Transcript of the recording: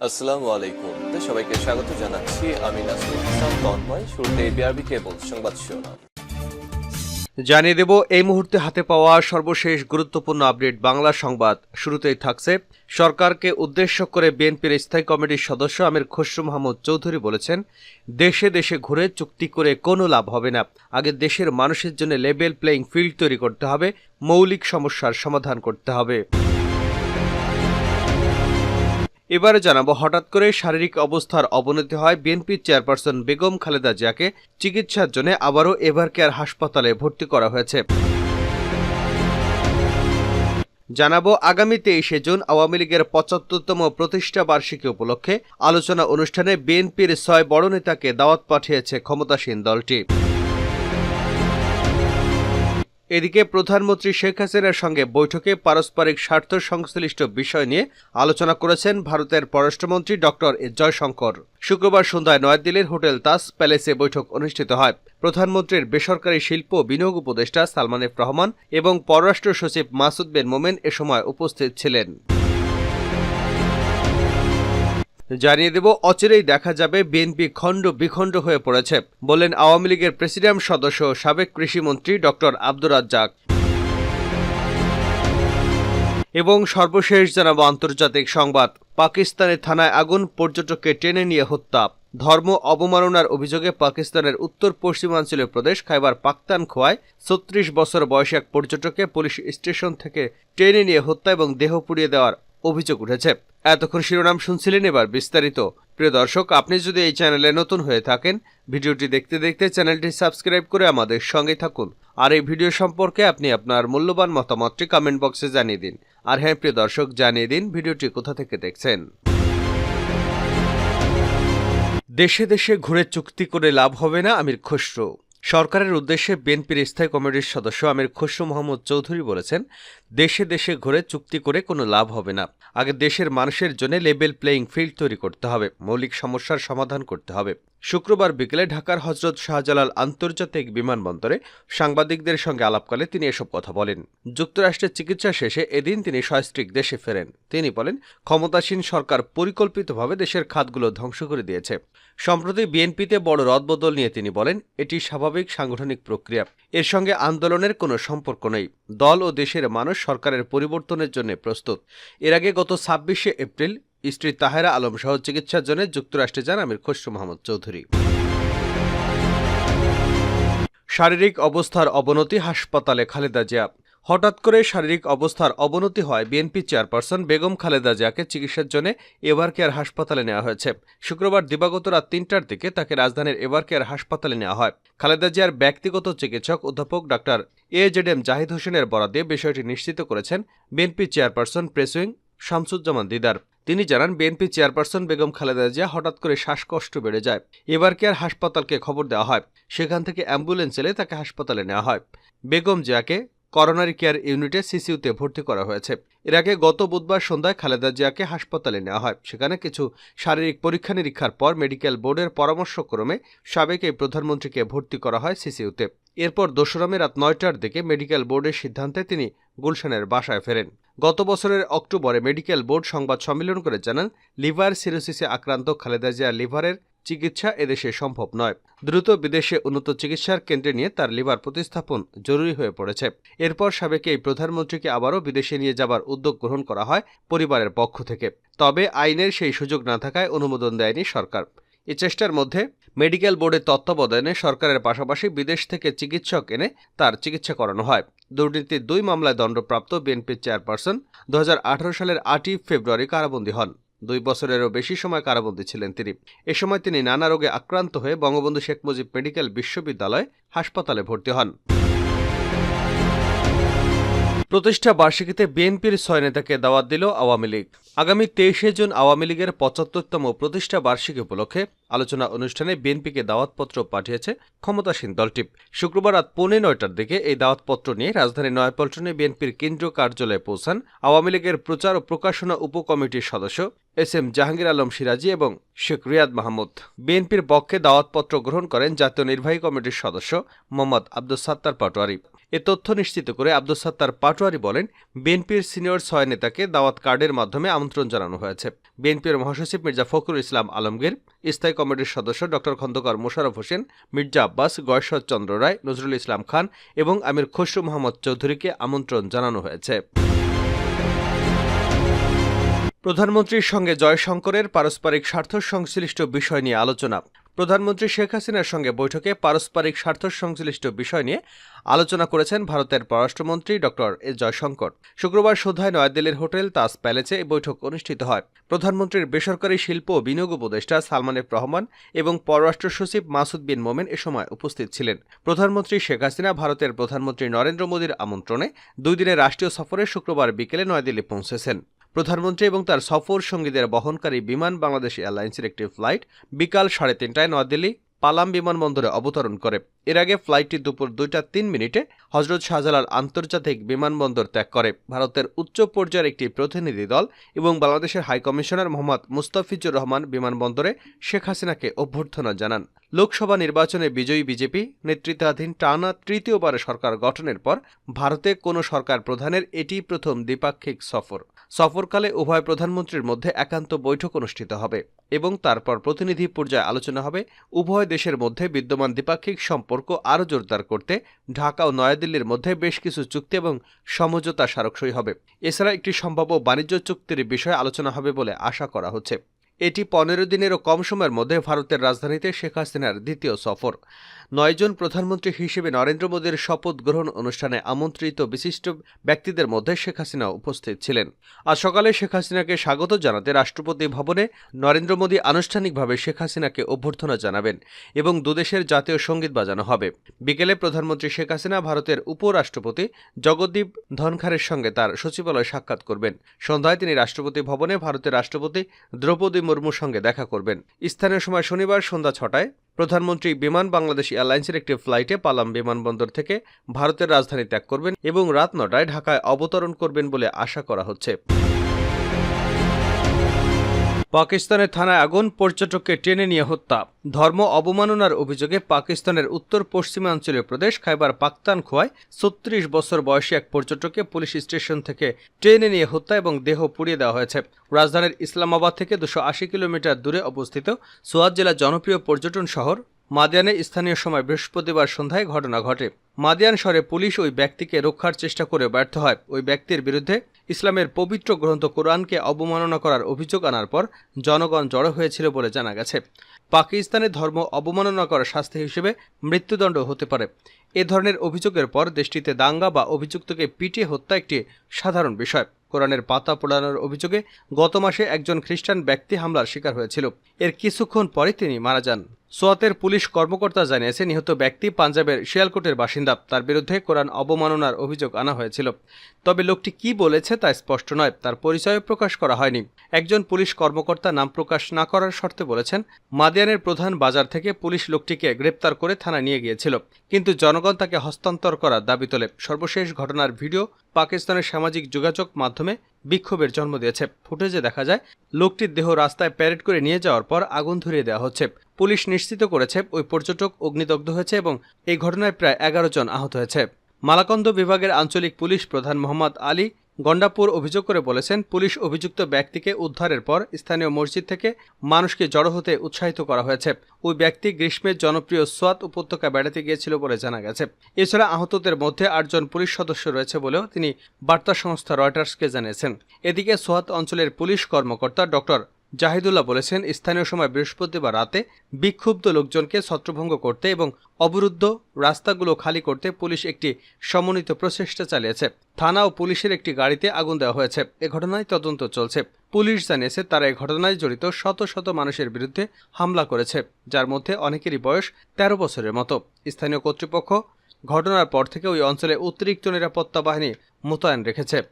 আসসালামু আলাইকুম। সবাইকে স্বাগত জানাচ্ছি। আমি নাসরুল ইসলাম তন্ময়। শুরুতে বিআরবি কেবল সংবাদ শিরোনাম জানিয়ে দেব এই মুহূর্তে হাতে পাওয়া সর্বশেষ গুরুত্বপূর্ণ আপডেট বাংলা সংবাদ। শুরুতেই থাকছে, সরকারকে উদ্দেশ্য করে বিএনপির স্থায়ী কমিটির সদস্য আমির খসরু মাহমুদ চৌধুরী বলেছেন, দেশে দেশে ঘুরে চুক্তি করে কোনো লাভ হবে না। আগে দেশের মানুষের জন্য লেভেল প্লেইং ফিল্ড তৈরি করতে হবে, মৌলিক সমস্যার সমাধান করতে হবে। এবারে জানাবো, হঠাৎ করে শারীরিক অবস্থার অবনতি হয় বিএনপির চেয়ারপারসন বেগম খালেদা জিয়াকে চিকিৎসার জন্য আবারও এভারকেয়ার হাসপাতালে ভর্তি করা হয়েছে। জানাবো, আগামী 23 জুন আওয়ামী লীগের ৭৫তম প্রতিষ্ঠা বার্ষিকী উপলক্ষে আলোচনা অনুষ্ঠানে বিএনপির ৬ বড় নেতাকে দাওয়াত পাঠিয়েছে ক্ষমতাসীন দলটি। এদিকে প্রধানমন্ত্রী শেখ হাসিনার সঙ্গে বৈঠকে পারস্পরিক স্বার্থ সংশ্লিষ্ট বিষয় নিয়ে আলোচনা করেছেন ভারতের পররাষ্ট্রমন্ত্রী ডক্টর জয়শঙ্কর। শুক্রবার সন্ধ্যায় নয়াদিল্লির হোটেল তাজ প্যালেসে বৈঠক অনুষ্ঠিত হয়। প্রধানমন্ত্রীর বেসরকারি শিল্প বিনিয়োগ উপদেষ্টা সালমান এফ রহমান এবং পররাষ্ট্র সচিব মাসুদ বিন মোমেন এ সময় উপস্থিত ছিলেন। জানিয়ে দেব, অচিরেই দেখা যাবে বিএনপি খণ্ড বিখণ্ড হয়ে পড়েছে বললেন আওয়ামী লীগের প্রেসিডিয়াম সদস্য সাবেক কৃষিমন্ত্রী ডক্টর আব্দুর রাজ্জাক। এবং সর্বশেষ জানাবো আন্তর্জাতিক সংবাদ, পাকিস্তানের থানায় আগুন, পর্যটককে টেনে নিয়ে হত্যা। ধর্ম অবমাননার অভিযোগে পাকিস্তানের উত্তর পশ্চিমাঞ্চলীয় প্রদেশ খাইবার পাখতুনখোয়ায় ৩৬ বছর বয়সী এক পর্যটককে পুলিশ স্টেশন থেকে টেনে নিয়ে হত্যা এবং দেহ পুড়িয়ে দেওয়ার অভিযোগ উঠেছে। এতক্ষণ শিরোনাম শুনছিলেন, এবার বিস্তারিত। প্রিয় দর্শক, আপনি যদি এই চ্যানেলে নতুন হয়ে থাকেন, ভিডিওটি দেখতে দেখতে চ্যানেলটি সাবস্ক্রাইব করে আমাদের সঙ্গে থাকুন। আর এই ভিডিও সম্পর্কে আপনি আপনার মূল্যবান মতামতটি কমেন্ট বক্সে জানিয়ে দিন। আর হ্যাঁ প্রিয় দর্শক, জানিয়ে দিন ভিডিওটি কোথা থেকে দেখছেন। দেশে দেশে ঘুরে চুক্তি করে লাভ হবে না, আমির খসরু। সরকারের উদ্দেশ্যে বিএনপির স্থায়ী কমিটির সদস্য আমির খসরু মাহমুদ চৌধুরী বলেছেন, দেশে দেশে ঘুরে চুক্তি করে কোনো লাভ হবে না। আগে দেশের মানুষের জন্য লেভেল প্লেইং ফিল্ড তৈরি করতে হবে, মৌলিক সমস্যার সমাধান করতে হবে। শুক্রবার বিকেলে ঢাকার হজরত শাহজালাল আন্তর্জাতিক বিমানবন্দরে সাংবাদিকদের সঙ্গে আলাপকালে তিনি এসব কথা বলেন। যুক্তরাষ্ট্রের চিকিৎসা শেষে এদিন তিনি সস্ত্রীক দেশে ফেরেন। তিনি বলেন, ক্ষমতাসীন সরকার পরিকল্পিতভাবে দেশের খাতগুলো ধ্বংস করে দিয়েছে। সম্প্রতি বিএনপিতে বড় রদবদল নিয়ে তিনি বলেন, এটি স্বাভাবিক সাংগঠনিক প্রক্রিয়া, এর সঙ্গে আন্দোলনের কোনো সম্পর্ক নেই। দল ও দেশের মানুষ সরকারের পরিবর্তনের জন্য প্রস্তুত। এর আগে গত ২৬শে এপ্রিল স্ত্রী তাহেরা আলম সহ চিকিৎসার জন্য যুক্তরাষ্ট্রে যান আমির খসরু মাহমুদ চৌধুরী। শারীরিক অবস্থার অবনতি, হাসপাতালে খালেদা জিয়া। হঠাৎ করে শারীরিক অবস্থার অবনতি হয় বিএনপি চেয়ারপারসন বেগম খালেদা জিয়াকে চিকিৎসার জন্য এভারকেয়ার হাসপাতালে নেওয়া হয়েছে। শুক্রবার দিবাগত রাত ৩টার দিকে তাকে রাজধানীর এভারকেয়ার হাসপাতালে নেওয়া হয়। খালেদা জিয়ার ব্যক্তিগত চিকিৎসক অধ্যাপক ডাক্তার AJM জাহিদ হোসেনের বরাত দিয়ে বিষয়টি নিশ্চিত করেছেন বিএনপি চেয়ারপারসন প্রেসউইং শামসুজ্জামান দিদার। তিনি জানান, বিএনপি চেয়ারপারসন বেগম খালেদা জিয়া হঠাৎ করে শ্বাসকষ্ট বেড়ে যায়। এভারকেয়ার হাসপাতালকে খবর দেওয়া হয়, সেখান থেকে অ্যাম্বুলেন্স এলে তাকে হাসপাতালে নেওয়া হয়। বেগম জিয়াকে করোনারি কেয়ার ইউনিটে সিসিইউতে ভর্তি করা হয়েছে। এর আগে গত বুধবার সন্ধ্যায় খালেদা জিয়াকে হাসপাতালে নেওয়া হয়। সেখানে কিছু শারীরিক পরীক্ষা নিরীক্ষার পর মেডিকেল বোর্ডের পরামর্শক্রমে সাবেক এই প্রধানমন্ত্রীকে ভর্তি করা হয় সিসিইউতে। এরপর ২রা মে রাত ৯টার দিকে মেডিকেল বোর্ডের সিদ্ধান্তে তিনি গুলশানের বাসায় ফেরেন। গত বছরের অক্টোবরে মেডিকেল বোর্ড সংবাদ সম্মেলন করে জানান, লিভার সিরোসিসে আক্রান্ত খালেদা জিয়ার লিভারের চিকিৎসা এদেশে সম্ভব নয়। দ্রুত বিদেশে উন্নত চিকিৎসার কেন্দ্রে নিয়ে তার লিভার প্রতিস্থাপন জরুরি হয়ে পড়েছে। এরপর সাবেক এই প্রধানমন্ত্রীকে আবারও বিদেশে নিয়ে যাবার উদ্যোগ গ্রহণ করা হয় পরিবারের পক্ষ থেকে। তবে আইনের সেই সুযোগ না থাকায় অনুমোদন দেয়নি সরকার। এই চেষ্টার মধ্যে মেডিকেল বোর্ডের তত্ত্বাবধানে সরকারের পাশাপাশি বিদেশ থেকে চিকিৎসক এনে তার চিকিৎসা করানো হয়। দুর্নীতির ২ মামলায় দণ্ডপ্রাপ্ত বিএনপির চেয়ারপারসন ২০১৮ সালের ৮ই ফেব্রুয়ারি কারাবন্দী হন। ২ বছরেরও বেশি সময় কারাবন্দী ছিলেন তিনি। এ সময় তিনি নানা রোগে আক্রান্ত হয়ে বঙ্গবন্ধু শেখ মুজিব মেডিকেল বিশ্ববিদ্যালয় হাসপাতালে ভর্তি হন। প্রতিষ্ঠা বার্ষিকীতে বিএনপির ৬ নেতাকে দাওয়াত দিল আওয়ামী লীগ। আগামী ২৩ জুন আওয়ামী লীগের ৭৫তম প্রতিষ্ঠা বার্ষিকী উপলক্ষে আলোচনা অনুষ্ঠানে বিএনপিকে দাওয়াতপত্র পাঠিয়েছে ক্ষমতাসীন দলটি। শুক্রবার রাত ৮:৩০টার দিকে এই দাওয়াতপত্র নিয়ে রাজধানীর নয়াপল্টনে বিএনপির কেন্দ্রীয় কার্যালয়ে পৌঁছান আওয়ামী লীগের প্রচার ও প্রকাশনা উপকমিটির সদস্য SM জাহাঙ্গীর আলম সিরাজী এবং শেখ রিয়াদ মাহমুদ। বিএনপির পক্ষে দাওয়াতপত্র গ্রহণ করেন জাতীয় নির্বাহী কমিটির সদস্য মোহাম্মদ আব্দুস সাত্তার পাটোয়ারি। এ তথ্য নিশ্চিত করে আব্দুস সাত্তার পাটোয়ারি বলেন, বিএনপির সিনিয়র 6 নেতাকে দাওয়াত কার্ডের মাধ্যমে আমন্ত্রণ জানানো হয়েছে। বিএনপির মহাসচিব মির্জা ফখরুল ইসলাম আলমগীর, স্থায়ী কমিটির সদস্য ড খন্দকার মোশাররফ হোসেন, মির্জা আব্বাস, গয়েশ্বর চন্দ্র রায়, নজরুল ইসলাম খান এবং আমির খসরু মোহাম্মদ চৌধুরীকে আমন্ত্রণ জানানো হয়েছে। প্রধানমন্ত্রীর সঙ্গে জয়শঙ্করের পারস্পরিক স্বার্থ সংশ্লিষ্ট বিষয় নিয়ে আলোচনা। প্রধানমন্ত্রী শেখ হাসিনার সঙ্গে বৈঠকে পারস্পরিক স্বার্থ সংশ্লিষ্ট বিষয় নিয়ে আলোচনা করেছেন ভারতের পররাষ্ট্রমন্ত্রী ড এস জয়শঙ্কর। শুক্রবার সন্ধ্যায় নয়াদিল্লির হোটেল তাজ প্যালেসে এই বৈঠক অনুষ্ঠিত হয়। প্রধানমন্ত্রীর বেসরকারি শিল্প ও বিনিয়োগ উপদেষ্টা সালমান এফ রহমান এবং পররাষ্ট্র সচিব মাসুদ বিন মোমেন এ সময় উপস্থিত ছিলেন। প্রধানমন্ত্রী শেখ হাসিনা ভারতের প্রধানমন্ত্রী নরেন্দ্র মোদীর আমন্ত্রণে 2 দিনের রাষ্ট্রীয় সফরে শুক্রবার বিকেলে নয়াদিল্লি পৌঁছেছেন। প্রধানমন্ত্রী এবং তার সফর সঙ্গীদের বহনকারী বিমান বাংলাদেশ এয়ারলাইন্সের একটি ফ্লাইট বিকাল 3:30টায় নয়াদিল্লি পালাম বিমানবন্দরে অবতরণ করে। এর আগে ফ্লাইটটি দুপুর 2:03 হজরত শাহজালাল আন্তর্জাতিক বিমানবন্দর ত্যাগ করে। ভারতের উচ্চ পর্যায়ের একটি প্রতিনিধি দল এবং বাংলাদেশের হাইকমিশনার মোহাম্মদ মুস্তাফিজুর রহমান বিমানবন্দরে শেখ হাসিনাকে অভ্যর্থনা জানান। লোকসভা নির্বাচনে বিজয়ী বিজেপি নেতৃত্বাধীন টানা তৃতীয়বার সরকার গঠনের পর ভারতে কোনো সরকার প্রধানের এটি প্রথম দ্বিপাক্ষিক সফর। সফরকালে উভয় প্রধানমন্ত্রীর মধ্যে একান্ত বৈঠক অনুষ্ঠিত হবে এবং তারপর প্রতিনিধি পর্যায়ে আলোচনা হবে। উভয় দেশের মধ্যে বিদ্যমান দ্বিপাক্ষিক সম্পর্ক আরও জোরদার করতে ঢাকা ও নয়াদিল্লির মধ্যে বেশ কিছু চুক্তি এবং সমঝোতা স্মারকসই হবে। এছাড়া একটি সম্ভাব্য বাণিজ্য চুক্তির বিষয়ে আলোচনা হবে বলে আশা করা হচ্ছে। এটি 15 দিনেরও কম সময়ের মধ্যে ভারতের রাজধানীতে শেখ হাসিনার দ্বিতীয় সফর। 9 জন প্রধানমন্ত্রী হিসেবে নরেন্দ্র মোদীর শপথ গ্রহণ অনুষ্ঠানে আমন্ত্রিত বিশিষ্ট ব্যক্তিদের মধ্যে শেখ হাসিনা উপস্থিত ছিলেন। আজ সকালে শেখ হাসিনাকে স্বাগত জানাতে রাষ্ট্রপতি ভবনে নরেন্দ্র মোদী আনুষ্ঠানিকভাবে শেখ হাসিনাকে অভ্যর্থনা জানাবেন এবং দুদেশের জাতীয় সঙ্গীত বাজানো হবে। বিকেলে প্রধানমন্ত্রী শেখ হাসিনা ভারতের উপরাষ্ট্রপতি জগদীপ ধনখড়ের সঙ্গে তার সচিবালয়ে সাক্ষাৎ করবেন। সন্ধ্যায় তিনি রাষ্ট্রপতি ভবনে ভারতের রাষ্ট্রপতি দ্রৌপদী মুর্মুর সঙ্গে দেখা করবেন। স্থানীয় সময় শনিবার সন্ধ্যা 6টায় প্রধানমন্ত্রী বিমান বাংলাদেশ এয়ারলাইন্সের একটি ফ্লাইটে পালাম বিমানবন্দর থেকে ভারতের রাজধানী ত্যাগ করবেন এবং রাত 9টায় ঢাকায় অবতরণ করবেন বলে আশা করা হচ্ছে। পাকিস্তানের থানায় আগুন, পর্যটককে টেনে নিয়ে হত্যা। ধর্ম অবমাননার অভিযোগে পাকিস্তানের উত্তর পশ্চিমাঞ্চলীয় প্রদেশ খাইবার পাখতুনখোয়ায় 36 বছর বয়সী এক পর্যটককে পুলিশ স্টেশন থেকে টেনে নিয়ে হত্যা এবং দেহ পুড়িয়ে দেওয়া হয়েছে। রাজধানীর ইসলামাবাদ থেকে 280 কিলোমিটার দূরে অবস্থিত সোয়াত জেলার জনপ্রিয় পর্যটন শহর মাদিয়ানে স্থানীয় সময় বৃহস্পতিবার সন্ধ্যায় ঘটনা ঘটে। মাদিয়ান শহরে পুলিশ ওই ব্যক্তিকে রক্ষার চেষ্টা করে ব্যর্থ হয়। ওই ব্যক্তির বিরুদ্ধে ইসলামের পবিত্র গ্রন্থ কোরআনকে অবমাননা করার অভিযোগ আনার পর জনগণ জড়ো হয়েছিল বলে জানা গেছে। পাকিস্তানে ধর্ম অবমাননা করার শাস্তি হিসেবে মৃত্যুদণ্ড হতে পারে। এ ধরনের অভিযোগের পর দেশটিতে দাঙ্গা বা অভিযুক্তকে পিটিয়ে হত্যা একটি সাধারণ বিষয়। কোরআনের পাতা পোড়ানোর অভিযোগে গত মাসে একজন খ্রিস্টান ব্যক্তি হামলার শিকার হয়েছিল। এর কিছুক্ষণ পরে তিনি মারা যান। সোয়াতের পুলিশ কর্মকর্তা জানিয়েছে, নিহত ব্যক্তি পাঞ্জাবের শিয়ালকোটের বাসিন্দা। তার বিরুদ্ধে কোরআন অবমাননার অভিযোগ আনা হয়েছিল। তবে লোকটি কি বলেছে তা স্পষ্ট নয়। তার পরিচয় প্রকাশ করা হয়নি। একজন পুলিশ কর্মকর্তা নাম প্রকাশ না করার শর্তে বলেছেন, মাদিয়ানের প্রধান বাজার থেকে পুলিশ লোকটিকে গ্রেপ্তার করে থানায় নিয়ে গিয়েছিল, কিন্তু জনগণ তাকে হস্তান্তর করার দাবি তোলে। সর্বশেষ ঘটনার ভিডিও পাকিস্তানের সামাজিক যোগাযোগ মাধ্যমে বিক্ষোভের জন্ম দিয়েছে। ফুটেজে দেখা যায় লোকটির দেহ রাস্তায় প্যারেড করে নিয়ে যাওয়ার পর আগুন ধরিয়ে দেওয়া হচ্ছে। পুলিশ নিশ্চিত করেছে ওই পর্যটক অগ্নিদগ্ধ হয়েছে এবং এই ঘটনায় প্রায় 11 জন আহত হয়েছে। মালাকন্দ বিভাগের আঞ্চলিক পুলিশ প্রধান মোহাম্মদ আলী গন্ডাপুর অভিযোগ করে বলেছেন, পুলিশ অভিযুক্ত ব্যক্তিকে উদ্ধারের পর স্থানীয় মসজিদ থেকে মানুষকে জড়ো হতে উৎসাহিত করা হয়েছে। ওই ব্যক্তি গ্রীষ্মের জনপ্রিয় সোয়াত উপত্যকা বেড়াতে গিয়েছিল বলে জানা গেছে। এছাড়া আহতদের মধ্যে 8 জন পুলিশ সদস্য রয়েছে বলেও তিনি বার্তা সংস্থা রয়টার্সকে জানিয়েছেন। এদিকে সোয়াত অঞ্চলের পুলিশ কর্মকর্তা ডক্টর জাহিদুল্লাহ বলেছেন, স্থানীয় সময় বৃহস্পতিবার রাতে বিক্ষুব্ধ লোকজনকে ছত্রভঙ্গ করতে এবং অবরুদ্ধ রাস্তাগুলো খালি করতে পুলিশ একটি সমন্বিত প্রচেষ্টা চালিয়েছে। থানা ও পুলিশের একটি গাড়িতে আগুন দেওয়া হয়েছে। এ ঘটনায় তদন্ত চলছে। পুলিশ জানিয়েছে তারা এই ঘটনায় জড়িত শত শত মানুষের বিরুদ্ধে হামলা করেছে, যার মধ্যে অনেকেরই বয়স 13 বছরের মতো। স্থানীয় কর্তৃপক্ষ ঘটনার পর থেকে ওই অঞ্চলে অতিরিক্ত নিরাপত্তা বাহিনী মোতায়েন রেখেছে।